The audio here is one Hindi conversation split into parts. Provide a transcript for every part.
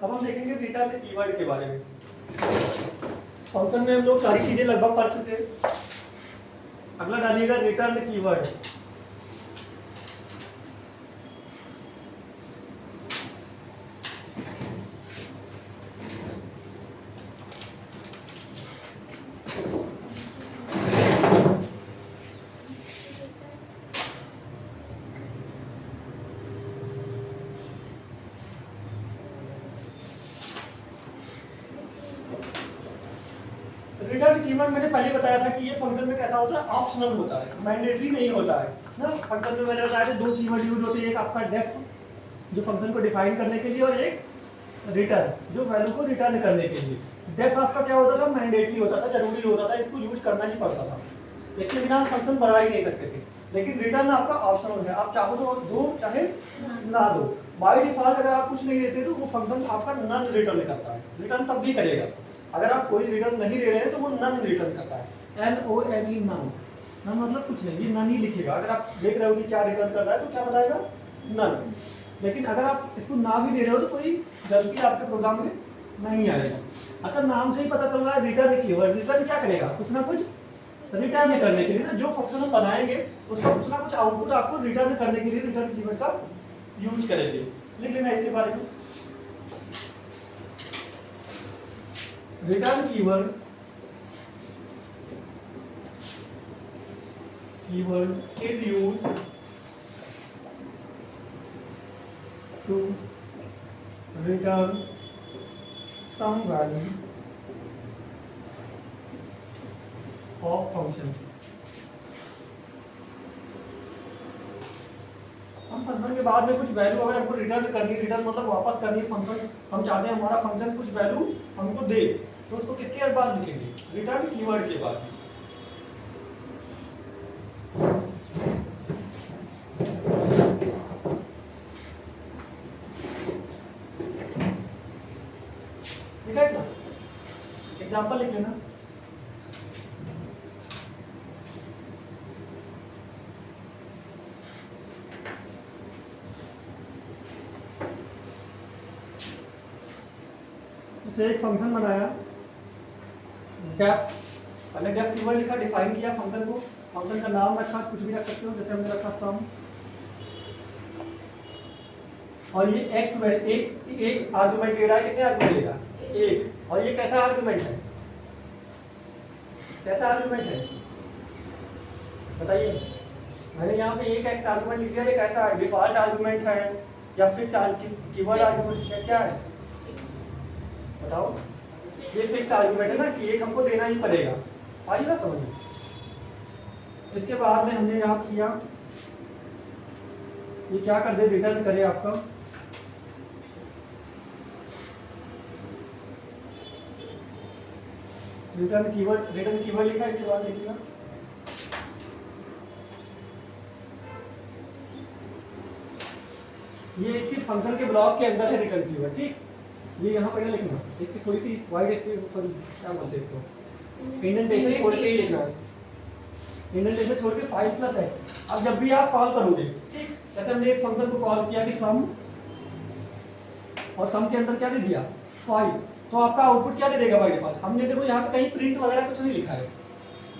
अब हम देखेंगे रिटर्न कीवर्ड के बारे में। फंक्शन में हम लोग सारी चीजें लगभग पढ़ चुके हैं। अगला डालिएगा रिटर्न कीवर्ड। रिटर्न कीवर्ड मैंने पहले बताया था कि ये फंक्शन में कैसा होता है, ऑप्शनल होता है, मैंडेटरी नहीं होता है ना। फंक्शन में मैंने बताया था दो कीवर्ड यूज होते हैं, एक आपका डेफ जो फंक्शन को डिफाइन करने के लिए, और एक रिटर्न जो वैल्यू को रिटर्न करने के लिए। डेफ आपका क्या होता था, मैंडेटरी होता था, जरूरी होता था, इसको यूज करना ही पड़ता था, इसके बिना हम फंक्शन बना ही नहीं सकते थे। लेकिन रिटर्न आपका ऑप्शनल है, आप चाहो तो दो चाहे ना दो। बाय डिफॉल्ट अगर आप कुछ नहीं देते तो वो फंक्शन आपका नन रिटर्न करता है। रिटर्न तब भी करेगा अगर आप कोई रिटर्न नहीं दे रहे हैं तो वो नन रिटर्न करता है। NONE none. नन मतलब कुछ नहीं, ये नन ही लिखेगा। अगर आप देख रहे हो कि क्या रिटर्न कर रहा है तो क्या बताएगा, नन। लेकिन अगर आप इसको ना भी दे रहे हो तो कोई गलती आपके प्रोग्राम में नहीं आएगा। अच्छा, नाम से ही पता चल रहा है रिटर्न कीवर्ड। रिटर्न क्या करेगा, कुछ ना कुछ रिटर्न करने के लिए ना। जो फंक्शन हम बनाएंगे उसका कुछ ना कुछ आउटपुट आपको रिटर्न करने के लिए रिटर्न कीवर्ड का यूज करेंगे। लिख लेना इसके बारे में। Return keyword is used to return some value of function। हम फंक्शन के बाद में कुछ वैल्यू अगर हमको रिटर्न करनी, रिटर्न मतलब वापस करनी, फंक्शन हम चाहते हैं हमारा फंक्शन कुछ वैल्यू हमको दे, तो उसको किसके बाद लिखेंगे, रिटर्न कीवर्ड के बाद। लिखा है ना, एग्जांपल लिख लेना। जैसे एक फंक्शन बनाया डेफ, पहले डेफ कीवर्ड लिखा, डिफाइन किया फंक्शन को, फंक्शन का नाम रखा, कुछ भी रख सकते हो, जैसे हमने रखा सम, और ये एक्स में एक आर्गुमेंट ले रहा है। कितने आर्गुमेंट लेगा, एक। और ये कैसा आर्गुमेंट है, कैसा आर्गुमेंट है बताइए। मैंने यहाँ पे एक एक्स आर्गुमेंट लिख दिया, ये कैसा डिफॉल्ट आर्गुमेंट है या फिक्स कीवर्ड आर्गुमेंट है, क्या है बताओ। ये फिक्स आर्गुमेंट है ना कि एक हमको देना ही पड़ेगा, आई बात समझ में। इसके बाद में हमने यहाँ किया, ये क्या कर दे, रिटर्न करे आपका रिटर्न कीवर्ड लिखा, इसके बाद लिखिएगा ये इसकी फंक्शन के ब्लॉक के अंदर है रिटर्न कीवर्ड, ठीक। ये यहाँ पर लिखना, इसकी थोड़ी सी वाइड स्पेस, सॉरी क्या बोलते हैं इसको, इंडेंटेशन छोड़ के ही लिखना है। इंडेंटेशन छोड़ के 5+x। अब जब भी आप कॉल करोगे, ठीक, जैसे हमने एक फंक्शन को कॉल किया कि सम, और सम के अंदर क्या दे दिया 5, तो आपका आउटपुट क्या दे देगा बाय डिफॉल्ट। हमने देखो यहाँ पे कहीं प्रिंट वगैरह कुछ नहीं लिखा है,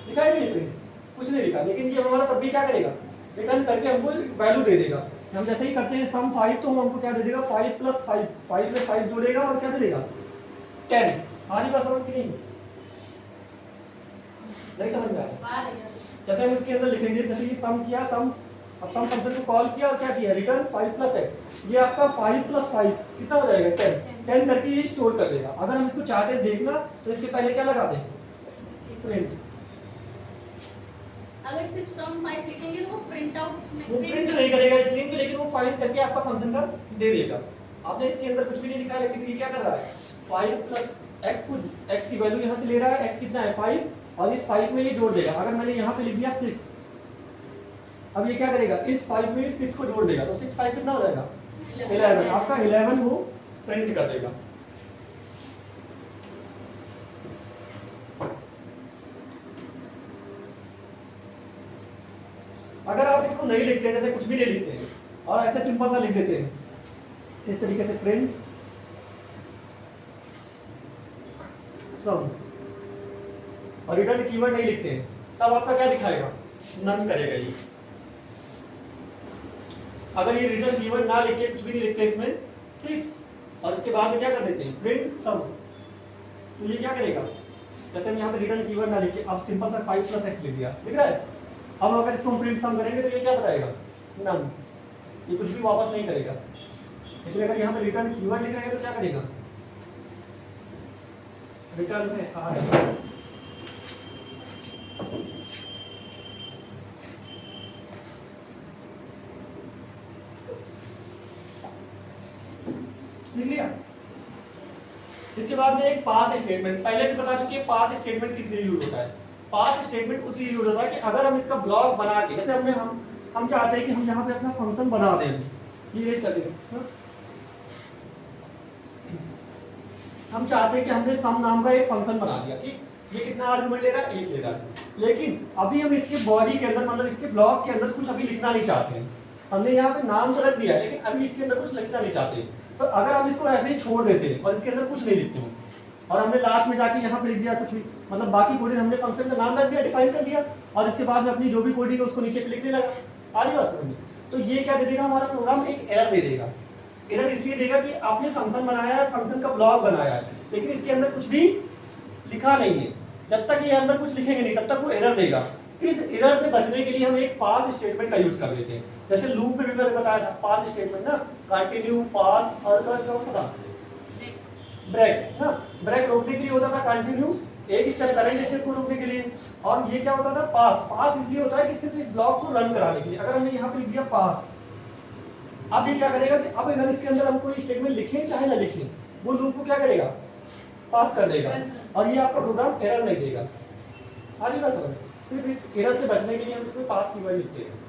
लिखा है नहीं प्रिंट, कुछ नहीं लिखा, लेकिन ये हमारा तब भी क्या करेगा, रिटर्न करके हमको वैल्यू दे देगा। हम जैसे ही करते हैं सम 5, तो हमको क्या दे देगा 5+5, 5 में 5 जोड़ेगा और क्या दे देगा 10। हमारी बात समझ की नहीं समझ में आ रहा। जैसे हम इसके अंदर लिखेंगे, जैसे ये सम किया, सम, अब सम फंक्शन को कॉल किया और क्या किया, रिटर्न 5+x। ये आपका 5+5 कितना हो जाएगा 10 करके ये स्टोर कर देगा। अगर हम इसको चाहते हैं देखना तो इसके पहले क्या लगा दें, प्रिंट। अगर सिर्फ सम 5 लिखेंगे तो वो प्रिंट आउट वो प्रिंट नहीं करेगा स्क्रीन पे, लेकिन वो फाइंड करके आपका फंक्शन का दे देगा। आपने इसके अंदर कुछ भी नहीं लिखा है, लेकिन ये क्या कर रहा है 5+x को, x की वैल्यू यहाँ से ले रहा है, x कितना है 5, और इस 5 में ये जोड़ देगा। अगर मैंने यहाँ पे लिख दिया 6, अब ये क्या करेगा, इस 5 में इस 6 को जोड़ देगा, तो 6 5 कितना हो जाएगा 11। आपका 11 वो प्रिंट कर देगा। अगर आप इसको नहीं लिखते हैं, जैसे कुछ भी नहीं लिखते हैं और ऐसे सिंपल सा लिख देते हैं इस तरीके से, प्रिंट सम और रिटर्न कीवर्ड नहीं लिखते हैं, तब आपका क्या दिखाएगा? नन करेगा ये। अगर ये रिटर्न कीवर्ड ना लिख के कुछ भी नहीं लिखते इसमें, ठीक, और उसके बाद में क्या कर देते हैं? प्रिंट सम, तो ये क्या करेगा? जैसे हम यहाँ पे रिटर्न कीवर्ड ना लिख के अब सिंपल सा 5 + x लिख दिया, दिख रहा है? अब अगर इसको हम प्रिंट सम करेंगे तो ये क्या बताएगा? नन, ये कुछ भी वापस नहीं करेगा। लेकिन अगर यहाँ पे रिटर्न कीवर्ड लिख रहे हैं तो क्या करेगा? रिटर्न में आएगा। लिख लिया। इसके बाद में एक पास स्टेटमेंट, पहले भी बता चुके हैं पास स्टेटमेंट किस लिए यूज होता है। पास स्टेटमेंट उस लिए यूज होता है कि अगर हम इसका ब्लॉक बना के, जैसे हम चाहते हैं कि हम यहाँ पे अपना फंक्शन बना दें, ये रेज कर देंगे, हम चाहते हैं कि हमने सम नाम का एक फंक्शन बना दिया, ठीक, ये कितना आर्गुमेंट ले रहा है? 1 ले रहा है। लेकिन अभी हम इसके बॉडी के अंदर, मतलब इसके ब्लॉक के अंदर कुछ अभी लिखना नहीं चाहते हैं। हमने यहाँ पे नाम तो रख दिया लेकिन अभी इसके अंदर कुछ लिखना नहीं चाहते, तो अगर हम इसको ऐसे ही छोड़ देते हैं और इसके अंदर कुछ नहीं लिखते हैं और हमने लास्ट में जाके यहाँ पे लिख दिया कुछ भी, मतलब बाकी कोडिंग हमने फंक्शन का नाम रख दिया, डिफाइन कर दिया और इसके बाद में अपनी जो भी कोडिंग है उसको नीचे से लिखने लगा, आ रही बात समझ में? तो ये क्या दे देगा? हमारा प्रोग्राम एक एरर दे देगा। एरर इसलिए देगा कि आपने फंक्शन बनाया है, फंक्शन का ब्लॉक बनाया है, लेकिन इसके अंदर कुछ भी लिखा नहीं है। जब तक ये अंदर कुछ लिखेंगे नहीं तब तक वो एरर देगा। इस एरर से बचने के लिए हम एक पास स्टेटमेंट का यूज कर लेते हैं। जैसे लूप में भी मैंने बताया था पास स्टेटमेंट ना, कंटिन्यू, पास और क्या था? ब्रेक, हाँ, ब्रेक रोकने के लिए होता था, कंटिन्यू एक स्टेप करंट स्टेप को रोकने के लिए, और ये क्या होता था? पास। पास इसलिए होता है कि सिर्फ इस ब्लॉक को रन कराने के लिए। अगर हमने यहाँ पे लिख दिया पास, अब ये क्या करेगा कि अब अगर इसके अंदर हम कोई स्टेटमेंट लिखें चाहे ना लिखें, वो लूप को क्या करेगा? पास कर देगा और ये आपका प्रोग्राम एरर नहीं देगा। आ रही बात समझ? सिर्फ इस एरर से बचने के लिए हम इसमें पास कीवर्ड लिखते हैं।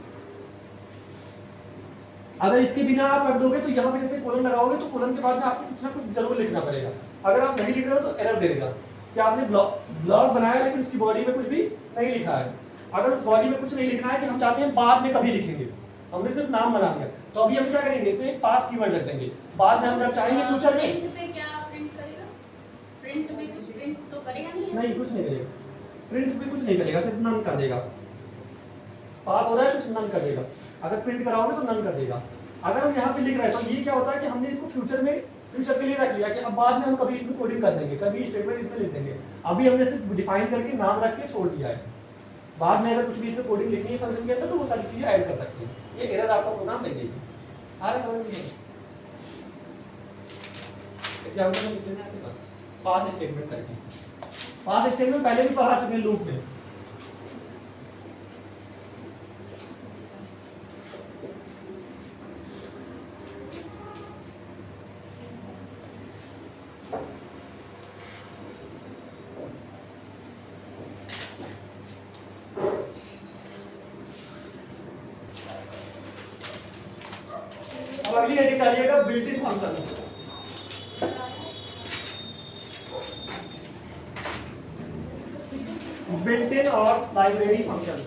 अगर इसके बिना आप रख दोगे तो यहाँ पे जैसे कोलन लगाओगे तो कोलन के बाद में आपको कुछ ना कुछ जरूर लिखना पड़ेगा। अगर आप नहीं लिख रहे हो तो एरर दे देगा कि आपने ब्लॉक बनाया लेकिन उसकी बॉडी में कुछ भी नहीं लिखा है। अगर उस बॉडी में कुछ नहीं लिखना है कि हम चाहते हैं बाद में कभी लिखेंगे, हमने सिर्फ नाम बना दिया, तो अभी हम क्या करेंगे? इसमें एक पास कीवर्ड रख देंगे, बाद में हम जब चाहेंगे फ्यूचर में। प्रिंट पे क्या प्रिंट करेगा? प्रिंट में कुछ प्रिंट तो करेगा नहीं, कुछ नहीं करेगा। प्रिंट भी कुछ नहीं करेगा, सिर्फ नन कर देगा। पास हो रहा है तो नन कर देगा। अगर प्रिंट कराओगे तो नन कर देगा। अगर हम यहाँ पे लिख रहे हैं तो ये क्या होता है कि हमने इसको फ्यूचर के लिए रख लिया कि अब बाद में हम कभी इसमें कोडिंग कर देंगे, कभी स्टेटमेंट इसमें लिख देंगे। अभी हमने सिर्फ डिफाइन करके नाम रख के छोड़ दिया है। बाद में अगर कुछ भी इसमें कोडिंग लिखनी है फंक्शन के अंदर तो वो सारी चीजें ऐड कर सकते हैं। ये एरर आपका प्रोग्राम नहीं देगी। आ रहा समझ में? एग्जांपल में लिख लेना ऐसे बस, पास स्टेटमेंट करके। पास स्टेटमेंट पहले भी पढ़ा चुके हैं लूप में। अब अगली हेडिंग डालिएगा built in function. Built in और लाइब्रेरी फंक्शन।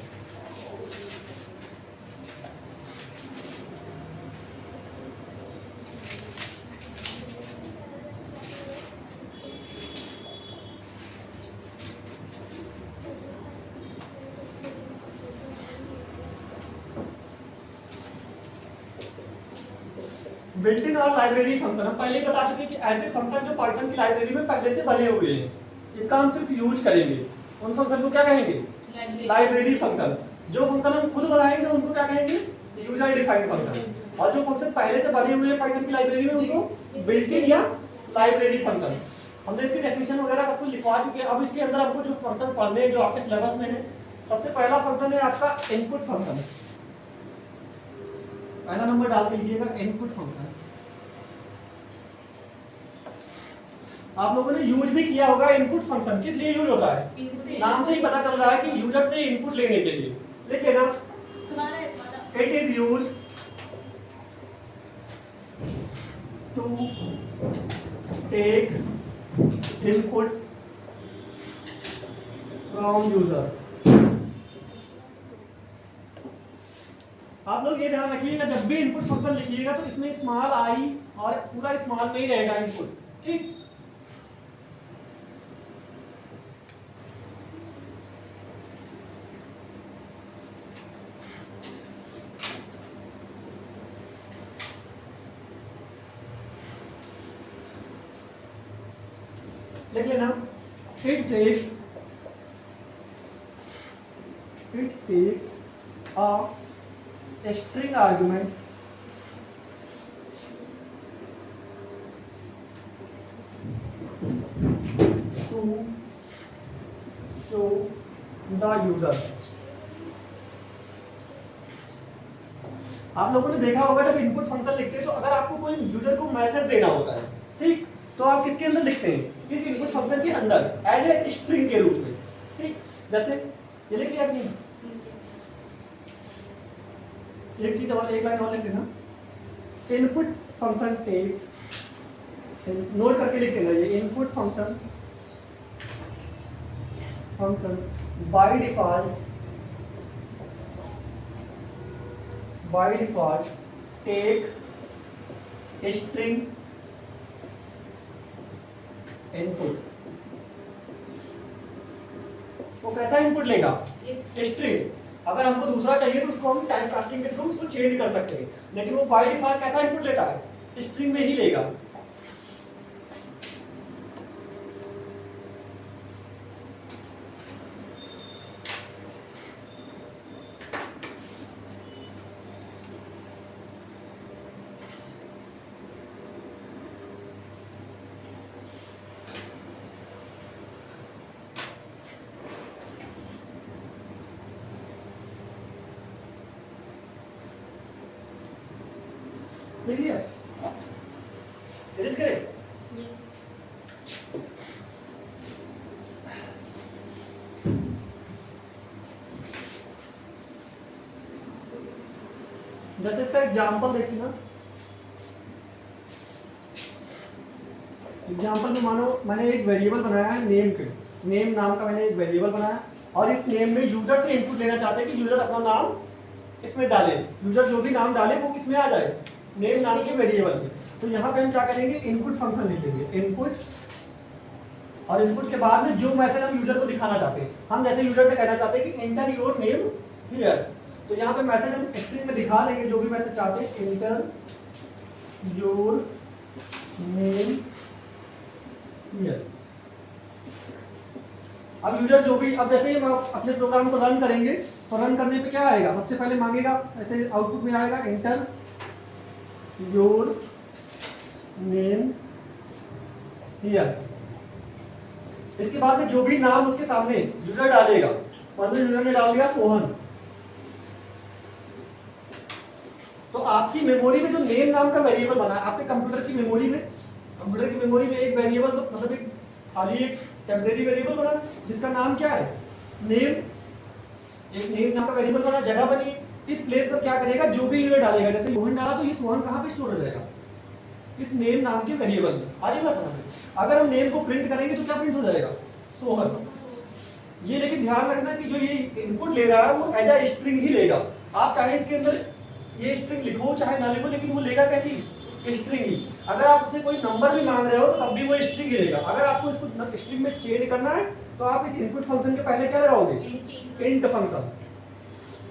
बिल्ट इन और लाइब्रेरी फंक्शन हम पहले ही बता चुके हैं कि ऐसे फंक्शन जो पाइथन की लाइब्रेरी में पहले से बने हुए हैं, जिनका हम सिर्फ यूज करेंगे, उन फंक्शन को क्या कहेंगे? Library function. जो फंक्शन हम खुद बनाएंगे उनको क्या कहेंगे? User defined function. और जो फंक्शन पहले से बने हुए हैं पाइथन की लाइब्रेरी में उनको बिल्ट इन या लाइब्रेरी फंक्शन। हमने इसकी डेफिनेशन वगैरह सब कुछ लिखवा चुके हैं। अब इसके अंदर आपको जो फंक्शन पढ़ने हैं जो आपके सिलेबस में है, सबसे पहला फंक्शन है आपका इनपुट फंक्शन। पहला नंबर डाल के लिखिएगा इनपुट फंक्शन। आप लोगों ने यूज भी किया होगा इनपुट फंक्शन। किस लिए यूज होता है? नाम से ही पता चल रहा है कि यूजर से इनपुट लेने के लिए। लिख लेना, it is use to take input from user. आप लोग ये ध्यान रखिएगा जब भी इनपुट फंक्शन लिखिएगा तो इसमें स्मॉल आई और पूरा स्मॉल में ही रहेगा इनपुट, ठीक। लिख लेना, it takes a string argument to show the user। आप लोगों ने देखा होगा जब इनपुट फंक्शन लिखते हैं तो अगर आपको कोई यूजर को मैसेज देना होता है, ठीक, तो आप किसके अंदर लिखते हैं, इस इनपुट फंक्शन के अंदर एज ए स्ट्रिंग के रूप में, ठीक। जैसे ये लिख लिया नहीं, एक चीज और, एक लाइन और लिख लेना, इनपुट फंक्शन टेक्स, नोट करके लिख लेना, ये input function by default take string input. वो कैसा इनपुट लेगा, स्ट्रिंग। अगर हमको दूसरा चाहिए तो उसको हम टाइप कास्टिंग के थ्रू उसको चेंज कर सकते हैं, लेकिन वो बाय डिफॉल्ट कैसा इनपुट लेता है, स्ट्रिंग में ही लेगा। देखिए इट इज करेक्ट। जैसे इसका एग्जाम्पल देखिए ना, एग्जाम्पल में मानो मैंने एक वेरिएबल बनाया है नेम के, नेम नाम का मैंने एक वेरिएबल बनाया और इस नेम में यूजर से इनपुट लेना चाहते हैं कि यूजर अपना नाम इसमें डाले, यूजर जो भी नाम डाले वो किसमें आ जाए, नेम नाम के वेरिएबल में। तो यहाँ पे हम क्या करेंगे, इनपुट फंक्शन लिखेंगे, इनपुट, और इनपुट के बाद में जो मैसेज हम यूजर को दिखाना चाहते हैं, हम जैसे यूजर से कहना चाहते हैं कि एंटर योर नेम हियर, तो यहाँ पे मैसेज हम स्क्रीन में दिखा देंगे जो भी मैसेज चाहते हैं, एंटर योर नेम हियर। अब यूजर जो भी, अब जैसे ही हम अपने प्रोग्राम को रन करेंगे तो रन करने पे क्या आएगा, सबसे पहले मांगेगा, ऐसे आउटपुट में आएगा एंटर योर नेम हियर। इसके बाद में जो भी नाम उसके सामने यूजर डालेगा, मान लो यूजर ने डाल दिया सोहन, तो आपकी मेमोरी में जो नेम नाम का वेरिएबल बना है, आपके कंप्यूटर की मेमोरी में एक वेरिएबल, मतलब एक खाली एक टेम्परेरी वेरिएबल बना जिसका नाम क्या है, नेम, एक नेम नाम का वेरिएबल बना, जगह बनी, इस प्लेस पर क्या करेगा, जो भी यूजर डालेगा, जैसे सोहन डाला तो ये सोहन कहाँ पे स्टोर हो जाएगा, इस नेम नाम के वेरिएबल में। आगे बात समझ, अगर हम नेम को प्रिंट करेंगे तो क्या प्रिंट हो जाएगा, सोहन। ये लेकिन ध्यान रखना कि जो ये इनपुट ले रहा है वो एज अ स्ट्रिंग ही लेगा, आप चाहे इसके अंदर ये स्ट्रिंग लिखो चाहे ना लिखो, लेकिन वो लेगा कैसी, स्ट्रिंग ही। अगर आप उससे कोई नंबर भी मांग रहे हो तो तब भी वो स्ट्रिंग ही लेगा। अगर आपको इसको स्ट्रिंग में चेंज करना है तो आप इस इनपुट फंक्शन के पहले क्या लगाओगे, इंट फंक्शन।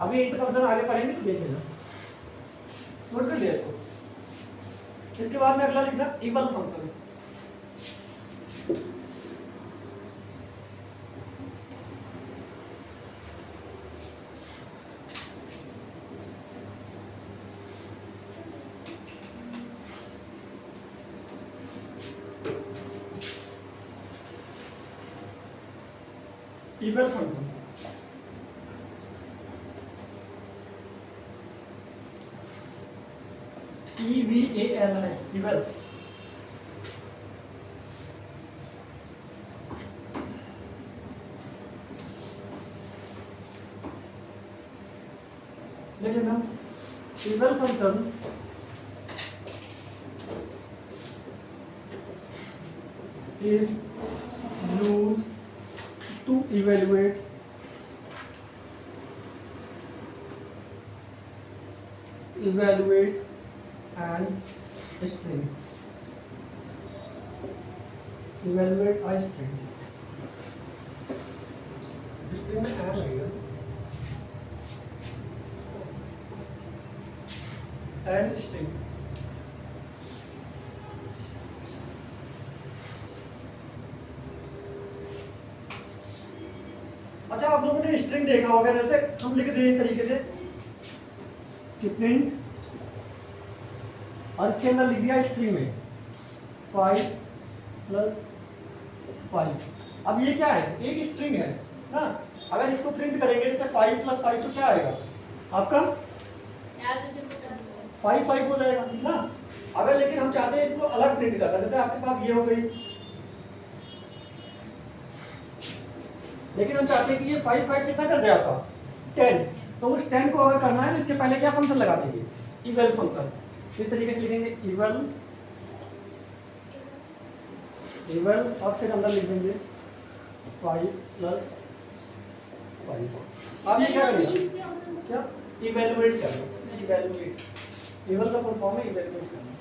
अभी इंट फंक्शन आगे पढ़ेंगे तो देख लेना, नोट कर लिया इसको। इसके बाद में अगला लिखना evil function. Evil function EVAL है, इवल। लेकिन ना evil function is used to evaluate and string, evaluate a string, string में and लगेगा, and string। प्रिंट देखा होगा, जैसे हम लिख दें इस तरीके से कि प्रिंट, और इसके अंदर लिख दिया स्ट्रिंग में 5 + 5। अब ये क्या है, एक स्ट्रिंग है ना। अगर इसको प्रिंट करेंगे जैसे 5 + 5 तो क्या आएगा आपका 5 5 हो जाएगा ना। अगर लेकिन हम चाहते हैं इसको अलग प्रिंट करना, जैसे आपके पास ये हो गई, लेकिन हम चाहते हैं कि ये 5 5 कितना कर दे आपका 10, तो उस 10 को अगर करना है तो इसके पहले क्या फंक्शन लगा देंगे, इवल फंक्शन। इस तरीके से लिखेंगे इवल और फिर अंदर लिख देंगे 5 + 5। अब ये क्या करेगा, क्या इवेलुएट करना, इवेलुएट, इवल का फुल फॉर्म है इवेलुएट करना।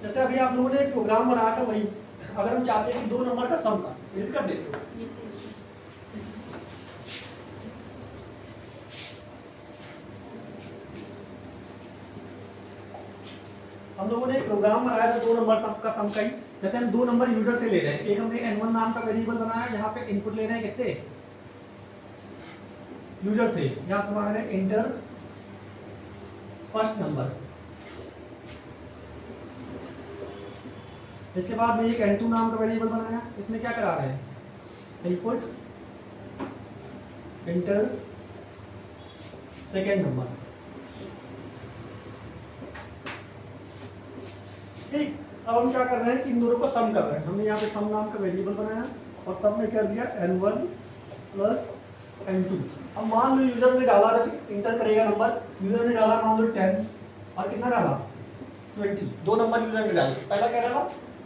जैसे अभी आप लोगों ने एक प्रोग्राम बनाया था, वही अगर हम चाहते हैं कि 2 नंबर का सम का लिख कर देते हो, हम लोगों ने एक प्रोग्राम बनाया था 2 नंबर का सम का ही। जैसे हम 2 नंबर यूजर से ले रहे हैं, एक हमने n1 नाम का वेरिएबल बनाया, यहाँ पे इनपुट ले रहे हैं किससे, यूजर से। यहाँ तुम्हारे इंटर फर्स्ट नंबर, इसके बाद में एक n2 नाम का वेरिएबल बनाया, इसमें क्या करा रहे हैं, इनपुट इंटर सेकेंड नंबर। ठीक, अब हम क्या कर रहे हैं कि इन दोनों को सम कर रहे हैं। हमने यहाँ पे सम नाम का वेरिएबल बनाया और सब में कर दिया n1 + n2। अब मान लो यूजर ने डाला, जब इंटर करेगा नंबर, यूजर ने डाला मान लो 10 और कितना डाला 20, 2 नंबर यूजर ने डाले, पहला क्या डाला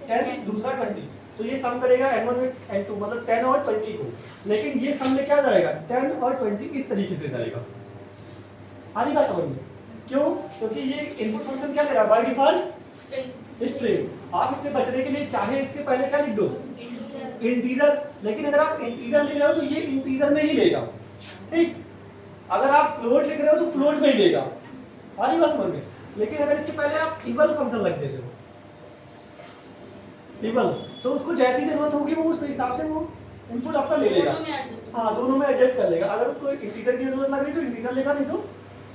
10, दूसरा 20, तो ये सम करेगा n1 में n2 मतलब 10 और 20 को। लेकिन ये सम में क्या जाएगा 10 और 20 इस तरीके से जाएगा। आ रही बात समझ में, क्यों, क्योंकि ये इनपुट फंक्शन क्या दे रहा है बाय डिफॉल्ट स्ट्रिंग। आप इससे बचने के लिए चाहे इसके पहले क्या लिख दो इंटीजर, लेकिन अगर आप इंटीजर लिख रहे हो तो ये इंटीजर में ही लेगा। ठीक, अगर आप फ्लोट लिख रहे हो तो फ्लोट में ही लेगा। आ रही बात समझ में, लेकिन अगर इसके पहले आप इवल फंक्शन लग देते हो इवल, तो उसको जैसी जरूरत होगी वो उस हिसाब से वो इनपुट आपका ले लेगा। हाँ, दोनों में एडजस्ट कर लेगा। अगर उसको इंटीजर की जरूरत लग रही तो इंटीजर लेगा, नहीं तो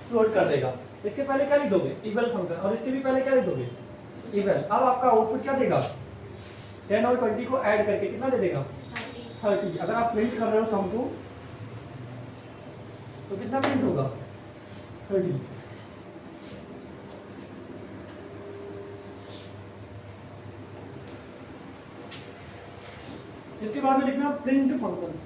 फ्लोट कर देगा। इसके पहले क्या लिख दोगे इवल फंक्शन, और इसके भी पहले क्या लिख दोगे इवल। अब आपका आउटपुट क्या देगा 10 और 20 को ऐड करके कितना दे देगा 30। अगर आप प्रिंट कर रहे हो सम को तो कितना प्रिंट होगा 30। इसके बाद में लिखना प्रिंट फंक्शन।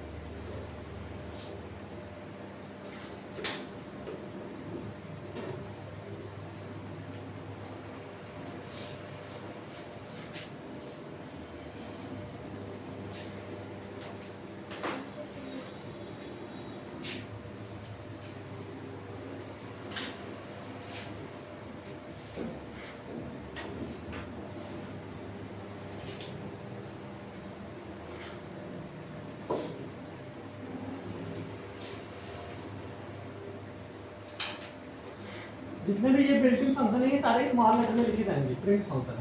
जितने भी ये बिल्ट इन फंक्शन है ये सारे स्मॉल लेटर में लिखे जाएंगे प्रिंट फंक्शन।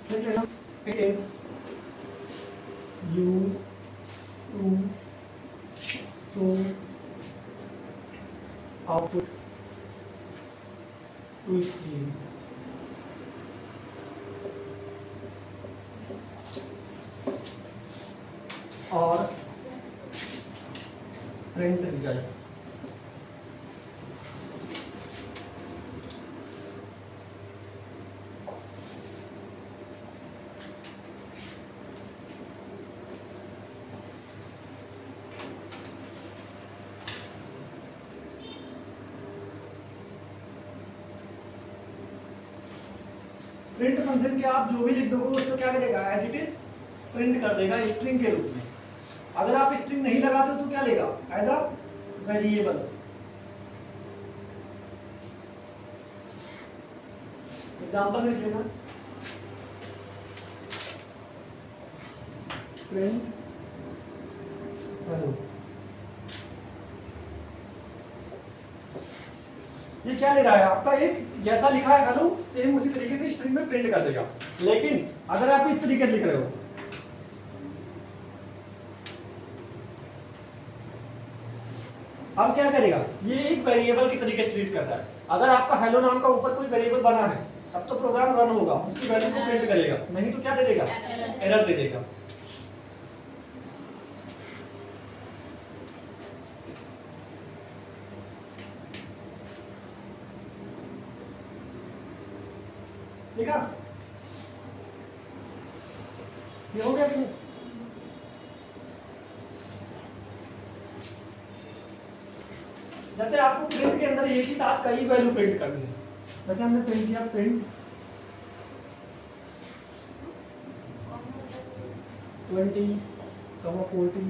ठीक है ना, it is use to show output to screen. और प्रिंट रिजल्ट। प्रिंट फंक्शन के आप जो भी लिख दोगे उसको क्या करेगा एज इट इज प्रिंट कर देगा स्ट्रिंग के रूप में। अगर आप स्ट्रिंग नहीं लगाते तो क्या लेगा एज अ वेरिएबल। एग्जाम्पल में लिख लेना प्रिंट हेलो। ये क्या ले रहा है आपका, एक जैसा लिखा है हेलो सेम उसी तरीके से स्ट्रिंग में प्रिंट कर देगा। लेकिन अगर आप इस तरीके से लिख रहे हो, अब क्या करेगा, ये एक वेरिएबल की तरीके से ट्रीट करता है। अगर आपका हेलो नाम का ऊपर कोई वेरिएबल बना है तब तो प्रोग्राम रन होगा, उसकी वैल्यू को प्रिंट करेगा, नहीं तो क्या दे देगा, एरर दे देगा। देखा ये हो गया कि नहीं? जैसे आपको प्रिंट के अंदर एक ही साथ कई वैल्यू प्रिंट करनी है। जैसे हमने प्रिंट किया प्रिंट 20, 40,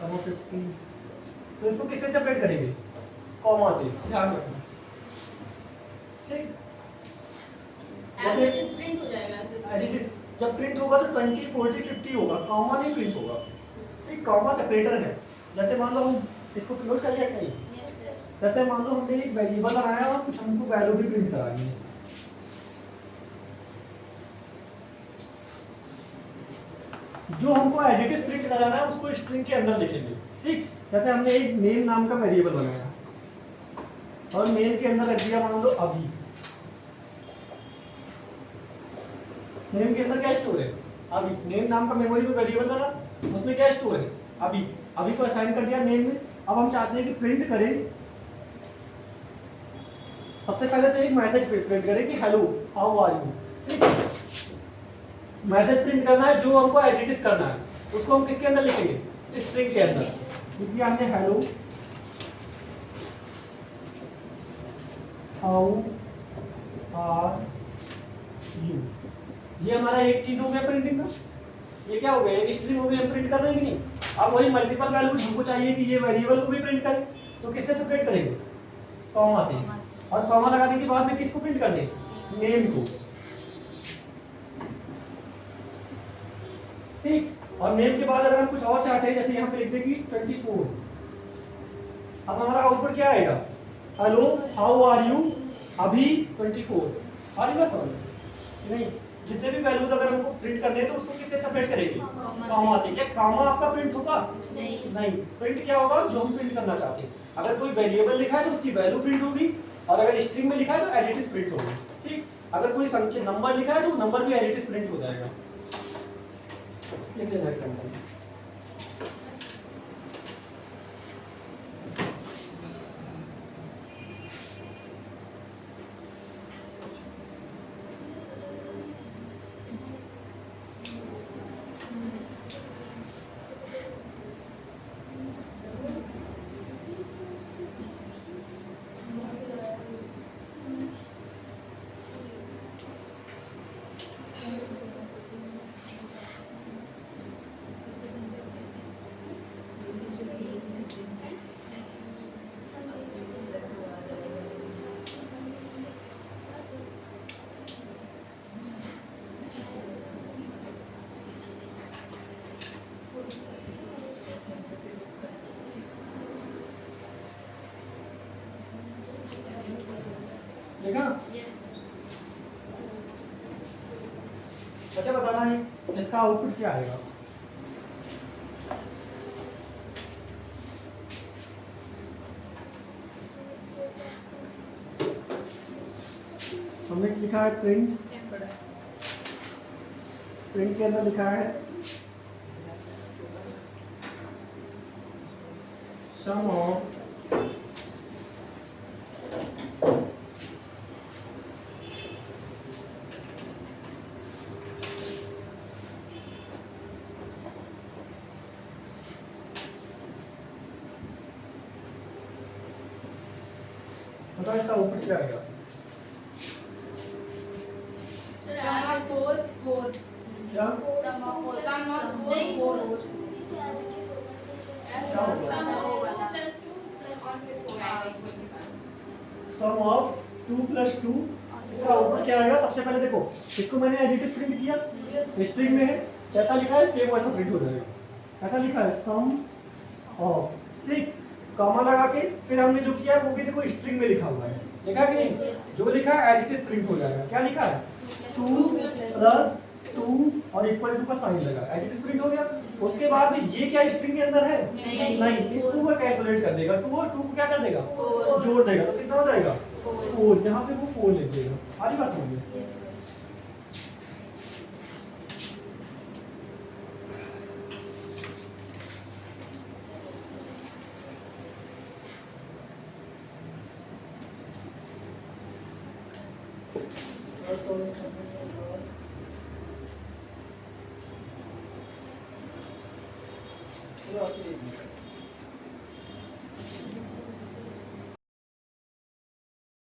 50, तो इसको किससे सेपरेट करेंगे, कॉमा से, ध्यान रखना। ठीक, As it is print हो जाएगा एडिट जब प्रिंट होगा तो 20, 40, 50 होगा, कॉमा नहीं प्रिंट होगा। एक कॉमा सेपरेटर है। जैसे मान लो हम इसको क्लोज कर लिया कहीं, Yes sir. जैसे मान लो हमने एक वेरिएबल बनाया और कुछ हमको वैल्यू भी प्रिंट करानी है। जो हमको एडिटिव प्रिंट कराना है उसको स्ट्रिंग के अंदर लिखेंगे। ठीक, जैसे हमने एक नेम नाम का वेरिएबल बनाया और नेम के अंदर रख दिया मान लो अभी। नेम के अंदर क्या स्टोर है, अभी। नेम नाम का मेमोरी में वेरिएबल बना, उसमें क्या स्टोर है, अभी। अभी को असाइन कर दिया नेम में। अब हम चाहते हैं कि प्रिंट करें, सबसे पहले तो एक मैसेज प्रिंट करें कि हेलो हाउ आर यू। ठीक है, मैसेज प्रिंट करना है जो हमको एडिटिव करना है, उसको हम किसके अंदर लिखेंगे, स्ट्रिंग के अंदर। लिख दिया हमने हेलो हाउ आर यू। ये हमारा एक चीज हो गया प्रिंटिंग का। ये क्या हो गया, एक स्ट्रिंग हो गई, हम प्रिंट कर रहे हैं कि नहीं। अब वही मल्टीपल वैल्यू हमको चाहिए कि ये वेरिएबल को भी प्रिंट करें, तो किससे सेपरेट करेंगे, कॉमा से। और कॉमा लगाने के बाद में किसको प्रिंट कर दें, नेम को। ठीक, और नेम के बाद अगर हम कुछ और चाहते हैं, जैसे यहाँ पे लिख दें कि 24, अब हमारा आउटपुट क्या आएगा, हेलो हाउ आर यू अभी 24। आ रही बात समझ नहीं। जितने भी वैल्यूज अगर हमको प्रिंट करने हैं तो उसको किससे सेपरेट करेंगे, कॉमा से। क्या कॉमा आपका प्रिंट होगा, नहीं। प्रिंट क्या होगा, जो हम प्रिंट करना चाहते हैं। अगर कोई वेरिएबल लिखा है तो उसकी वैल्यू प्रिंट होगी, और अगर स्ट्रिंग में लिखा है तो एडिटिव प्रिंट होगी। ठीक, अगर कोई संख्या नंबर लिखा है तो नंबर भी एडिटिव प्रिंट हो जाएगा। लिख लेना एग्जांपल। देखा, अच्छा बताना है इसका आउटपुट क्या आएगा। हमने लिखा है प्रिंट, प्रिंट के अंदर लिखा है सम ऑफ बताओ इसका आउटपुट क्या आएगा। Sum of 4 4. क्या Sum of 4 4 4. क्या होगा? Sum of 2 plus 2 और फिर 4 आएगा equal to 5. सम ऑफ 2 + 2 इसका आउटपुट क्या आएगा? सबसे पहले देखो, इसको मैंने एडिटिव प्रिंट किया, स्ट्रिंग में है, जैसा लिखा है सेम वैसा प्रिंट हो जाएगा। ऐसा लिखा है सम ऑफ, ठीक, कॉमा लगा के फिर हमने जो किया है वो भी देखो स्ट्रिंग में लिखा हुआ है, लिखा है कि नहीं? जो लिखा है एडिटिव प्रिंट हो जाएगा। क्या लिखा है? 2 प्लस 2 और इक्वल टू का साइन लगा, एडिटिव प्रिंट हो गया। उसके बाद में ये क्या स्ट्रिंग के अंदर है? नहीं, इसको वो कैलकुलेट कर देगा, 2 और 2 को क्या कर देगा? जोड़ देगा, तो कितना हो जाएगा? 4। यहाँ पे वो 4 लिख देगा। सारी बात समझ में? चलो